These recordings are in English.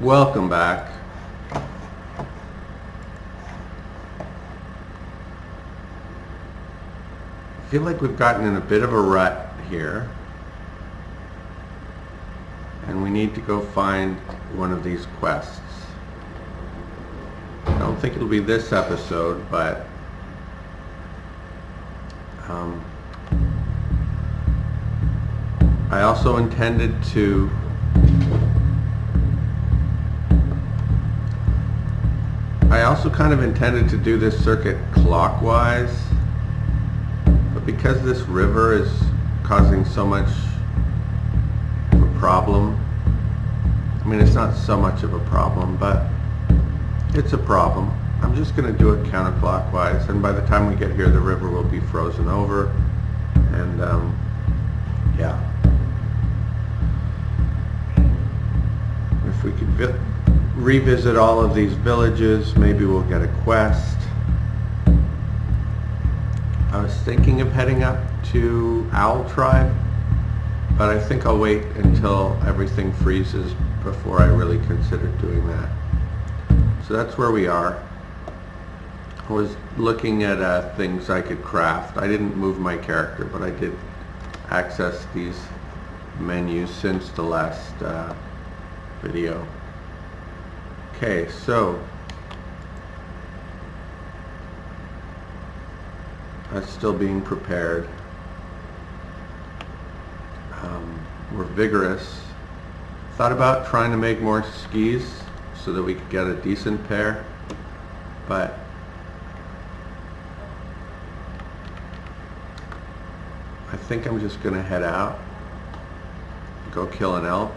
Welcome back. I feel like we've gotten in a bit of a rut here, and we need to go find one of these quests. I don't think it'll be this episode, but I also intended to kind of intended to do this circuit clockwise, but because this river is causing so much of a problem, I mean, it's not so much of a problem, but it's a problem. I'm just going to do it counterclockwise, and by the time we get here, the river will be frozen over, and yeah. If we could revisit all of these villages, maybe we'll get a quest. I was thinking of heading up to Owl Tribe, but I think I'll wait until everything freezes before I really consider doing that. So that's where we are. I was looking at things I could craft. I didn't move my character, but I did access these menus since the last video. Okay, so that's still being prepared. We're vigorous. Thought about trying to make more skis so that we could get a decent pair, but I think I'm just gonna head out, go kill an elk.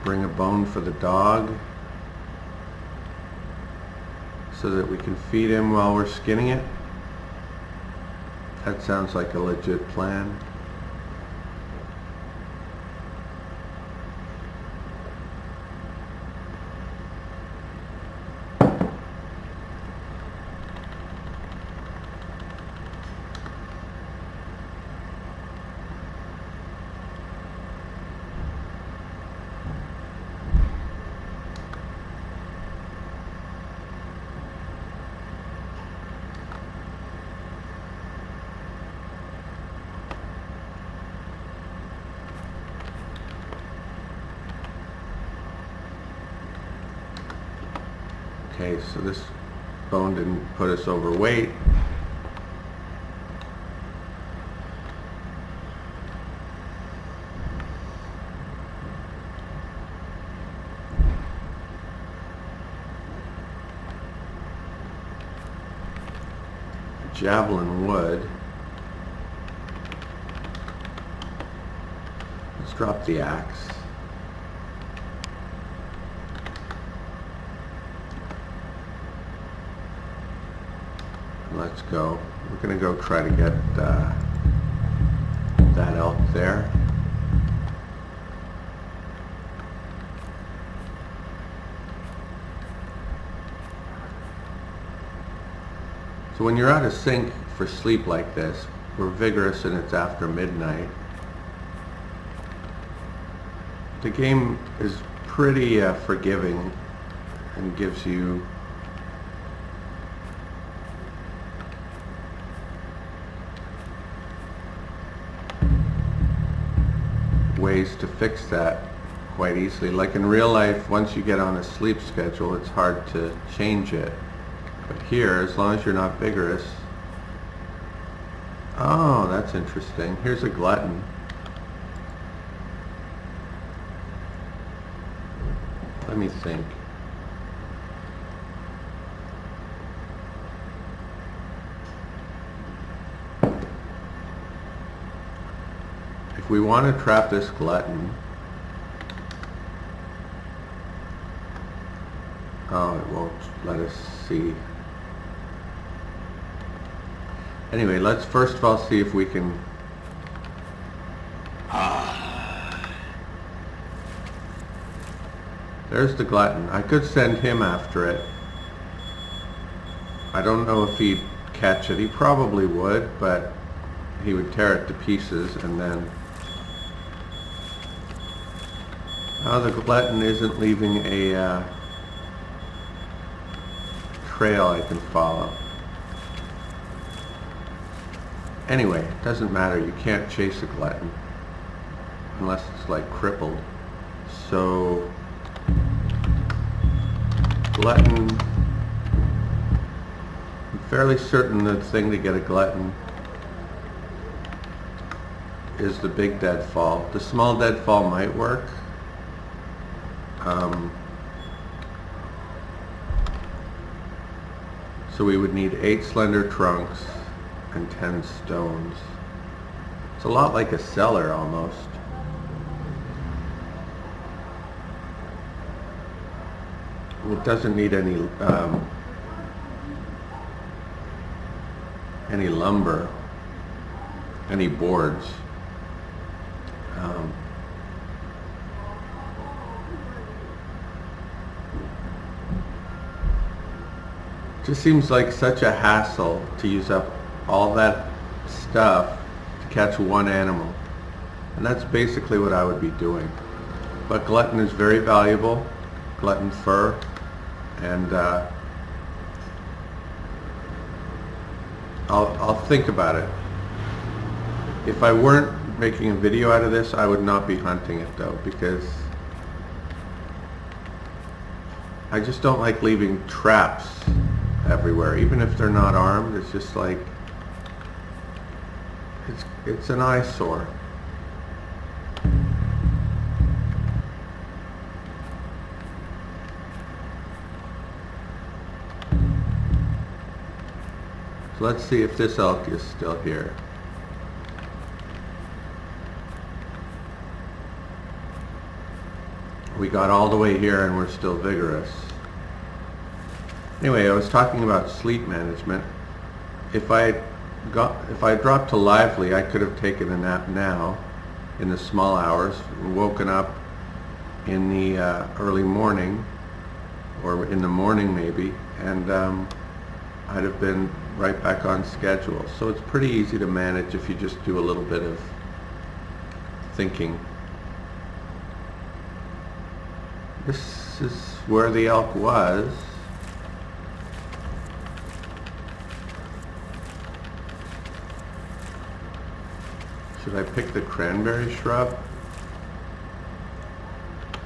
Bring a bone for the dog so that we can feed him while we're skinning it. That sounds like a legit plan. Okay, so this bone didn't put us overweight. Javelin wood. Let's drop the axe. Let's go. We're going to go try to get that elk there. So when you're out of sync for sleep like this, we're vigorous and it's after midnight. The game is pretty forgiving and gives you ways to fix that quite easily. Like in real life, once you get on a sleep schedule, it's hard to change it. But here, as long as you're not vigorous... Oh, that's interesting. Here's a glutton. Let me think. If we want to trap this glutton... Oh, it won't let us see. Anyway, let's first of all see if we can... There's the glutton. I could send him after it. I don't know if he'd catch it. He probably would, but he would tear it to pieces and then... Oh, the glutton isn't leaving a trail I can follow. Anyway, it doesn't matter. You can't chase a glutton unless it's like crippled. So, glutton, I'm fairly certain the thing to get a glutton is the big deadfall. The small deadfall might work. So we would need 8 slender trunks and 10 stones. It's a lot like a cellar almost. It doesn't need any lumber, any boards. Just seems like such a hassle to use up all that stuff to catch one animal. And that's basically what I would be doing. But glutton is very valuable, glutton fur, and I'll think about it. If I weren't making a video out of this, I would not be hunting it though, because I just don't like leaving traps everywhere, even if they're not armed. It's just like it's an eyesore. So let's see if this elk is still here. We got all the way here and we're still vigorous. Anyway, I was talking about sleep management. If I dropped to lively, I could have taken a nap now in the small hours, woken up in the early morning, or in the morning maybe, and I'd have been right back on schedule. So it's pretty easy to manage if you just do a little bit of thinking. This is where the elk was. Should I pick the cranberry shrub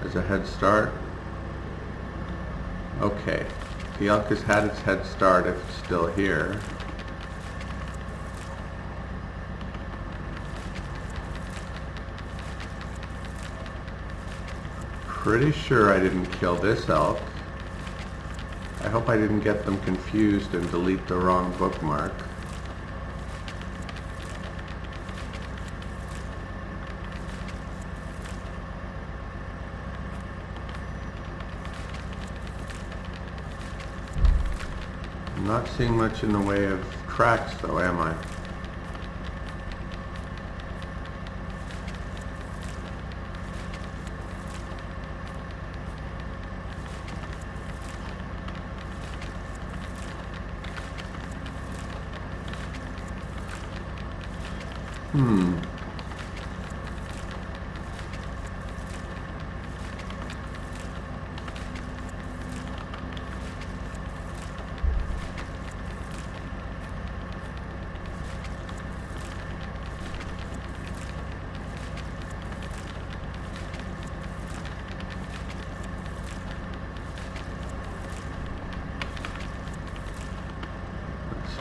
as a head start? Okay, the elk has had its head start if it's still here. Pretty sure I didn't kill this elk. I hope I didn't get them confused and delete the wrong bookmark. I'm not seeing much in the way of tracks though, am I?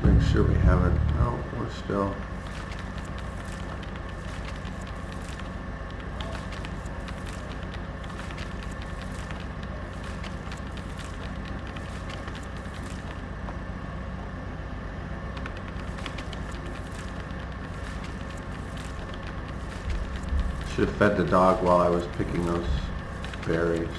Make sure we haven't. No, we're still. Should have fed the dog while I was picking those berries.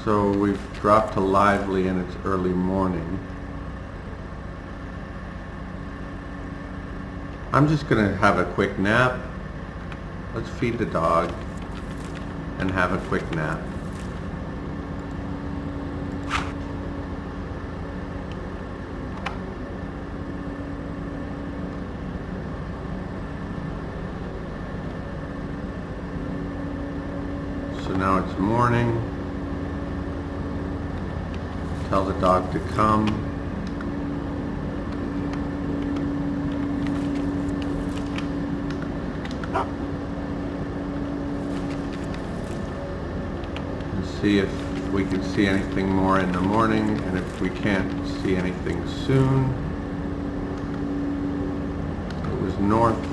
So we've dropped to lively and it's early morning. I'm just gonna have a quick nap. Let's feed the dog and have a quick nap. So now it's morning. Tell the dog to come. And see if we can see anything more in the morning, and if we can't see anything soon. It was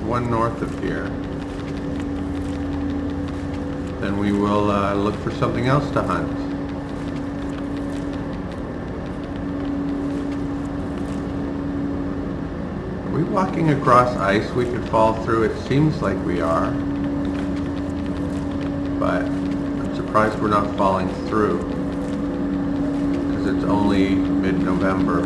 one north of here. Then we will look for something else to hunt. Are we walking across ice we could fall through? It seems like we are, but I'm surprised we're not falling through because it's only mid-November.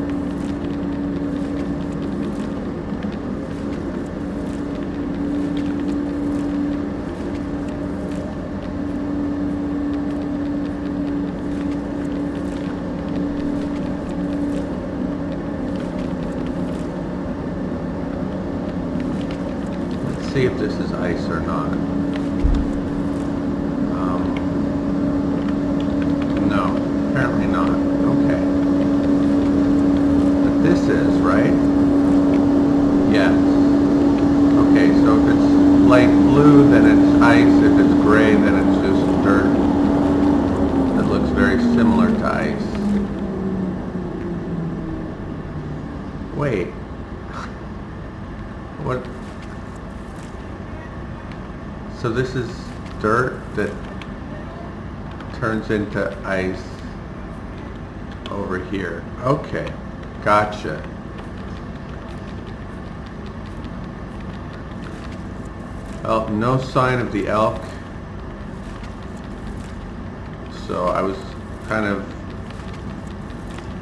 See if this is ice or not. No, apparently not. Okay. But this is, right? Yes. Okay, so if it's light blue, then it's ice. If it's gray, then it's just dirt. It looks very similar to ice. Wait. What? So this is dirt that turns into ice over here. Okay, gotcha. Well, no sign of the elk. So I was kind of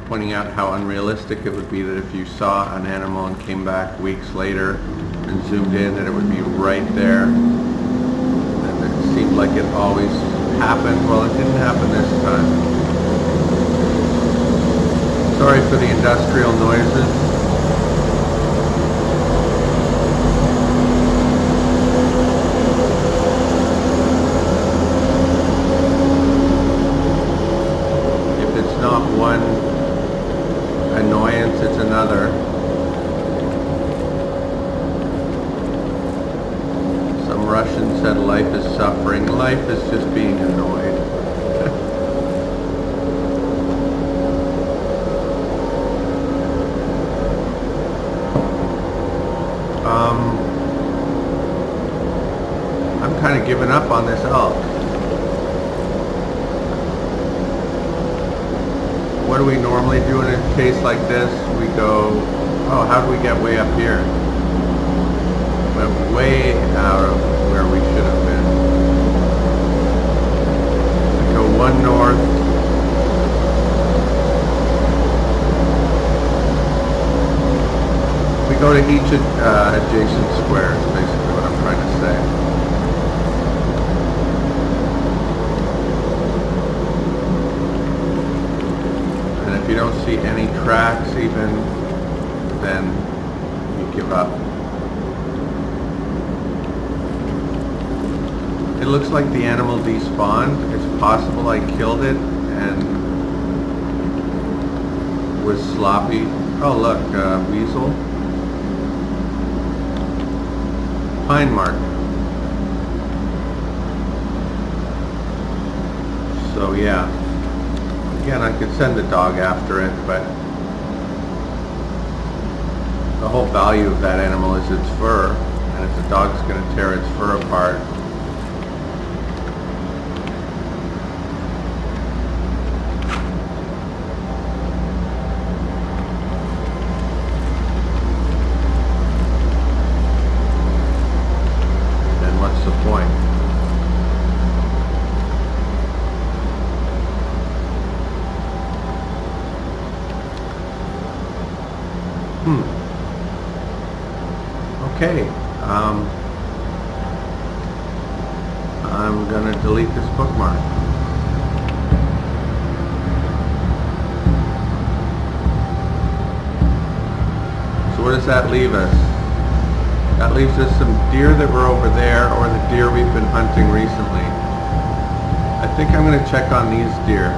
pointing out how unrealistic it would be that if you saw an animal and came back weeks later and zoomed in, that it would be right there. Seemed like it always happened. Well, it didn't happen this time. Sorry for the industrial noises. If it's not one annoyance, it's another. Russian said life is suffering. Life is just being annoyed. I'm kind of giving up on this elk. What do we normally do in a case like this? We go, oh, how do we get way up here? Went way out of where we should have been. We go one north. We go to each adjacent square is basically what I'm trying to say. And if you don't see any tracks even, then you give up. It looks like the animal despawned. It's possible I killed it and was sloppy. Oh look, weasel. Pine mark. So yeah. Again, I could send the dog after it, but the whole value of that animal is its fur, and if the dog's going to tear its fur apart, what's the point? Okay, I'm gonna delete this bookmark. So what does that leave us? That leaves us some deer that were over there, or the deer we've been hunting recently. I think I'm gonna check on these deer.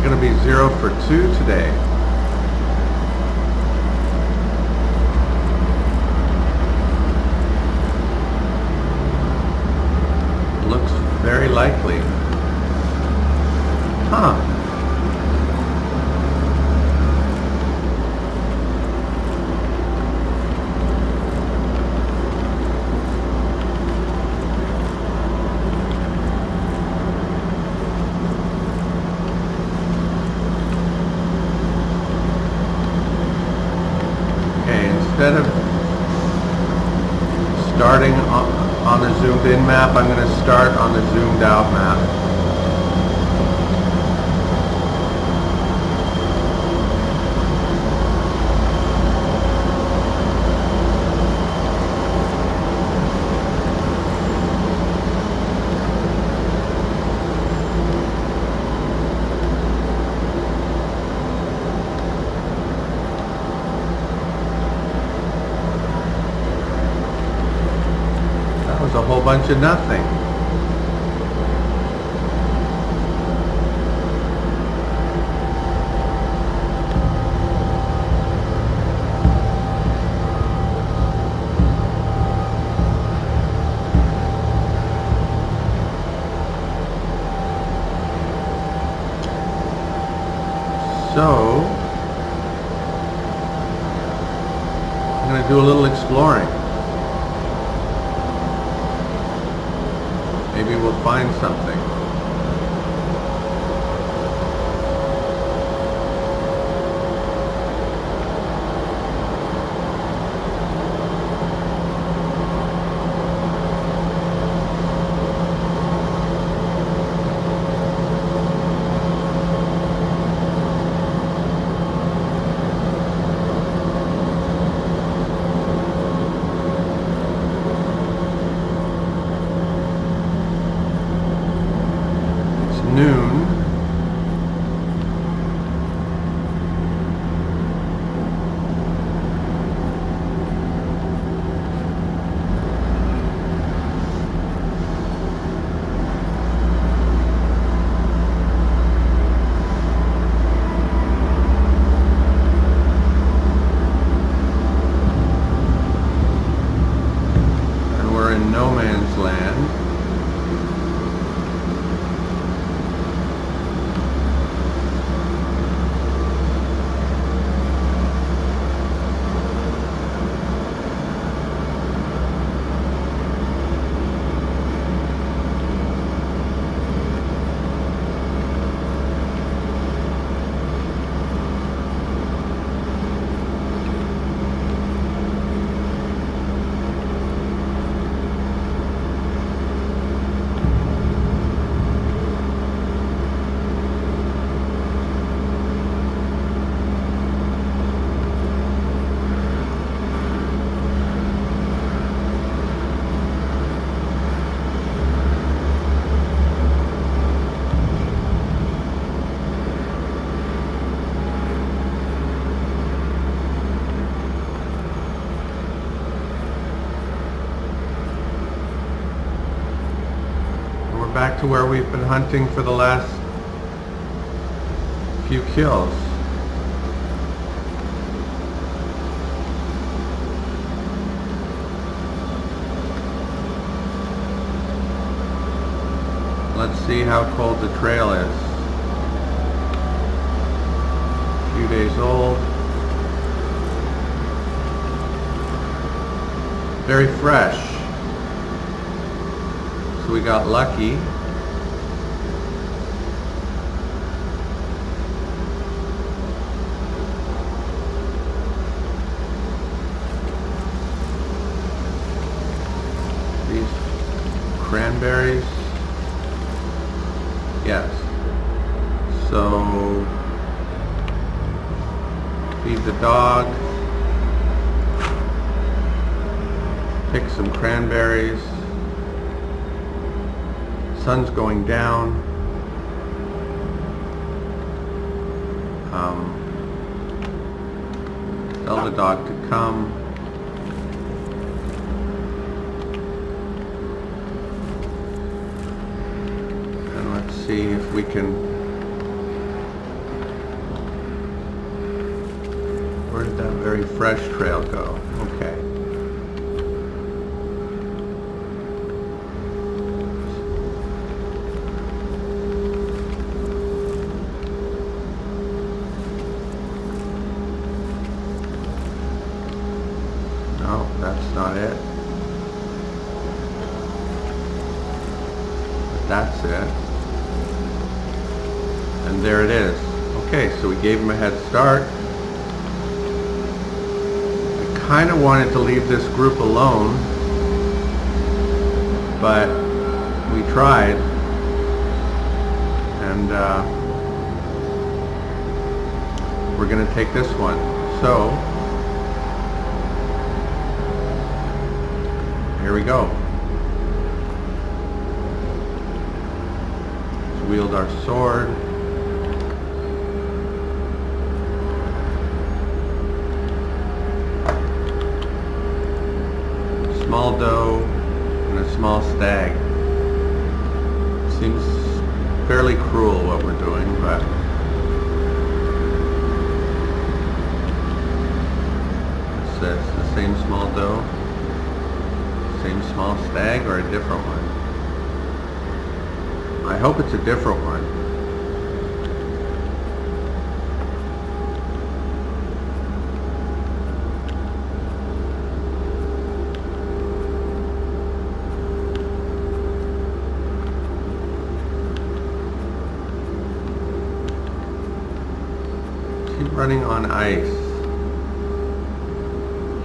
Going to be 0 for 2 today. Looks very likely. Huh. Instead of starting on the zoomed in map, I'm going to start on the zoomed out map. A whole bunch of nothing. So I'm going to do a little exploring. Maybe we'll find something. Noon. And we're in no man's land. Back to where we've been hunting for the last few kills. let's see how cold the trail is. A few days old. Very fresh. So we got lucky. These cranberries. Yes. So feed the dog. Pick some cranberries. Sun's going down. Tell the dog to come. And let's see if we can. Where did that very fresh trail go? Okay. No, that's not it. But that's it. And there it is. Okay, so we gave him a head start. I kind of wanted to leave this group alone, but we tried. And we're going to take this one. So here we go. Let's wield our sword. Small doe and a small stag. Seems fairly cruel what we're doing, but what's this? The same small doe? Same small stag, or a different one? I hope it's a different one. Is he running on ice?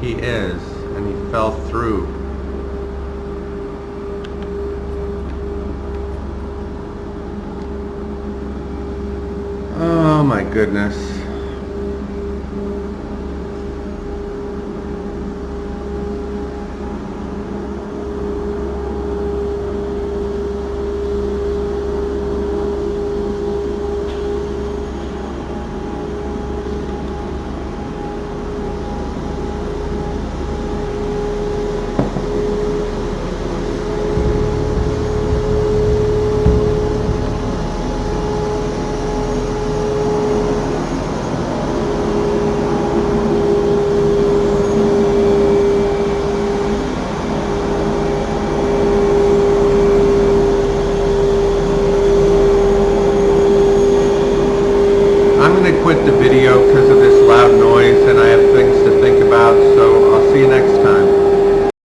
He is, and he fell through. Oh my goodness. I'm going to quit the video because of this loud noise and I have things to think about, so I'll see you next time.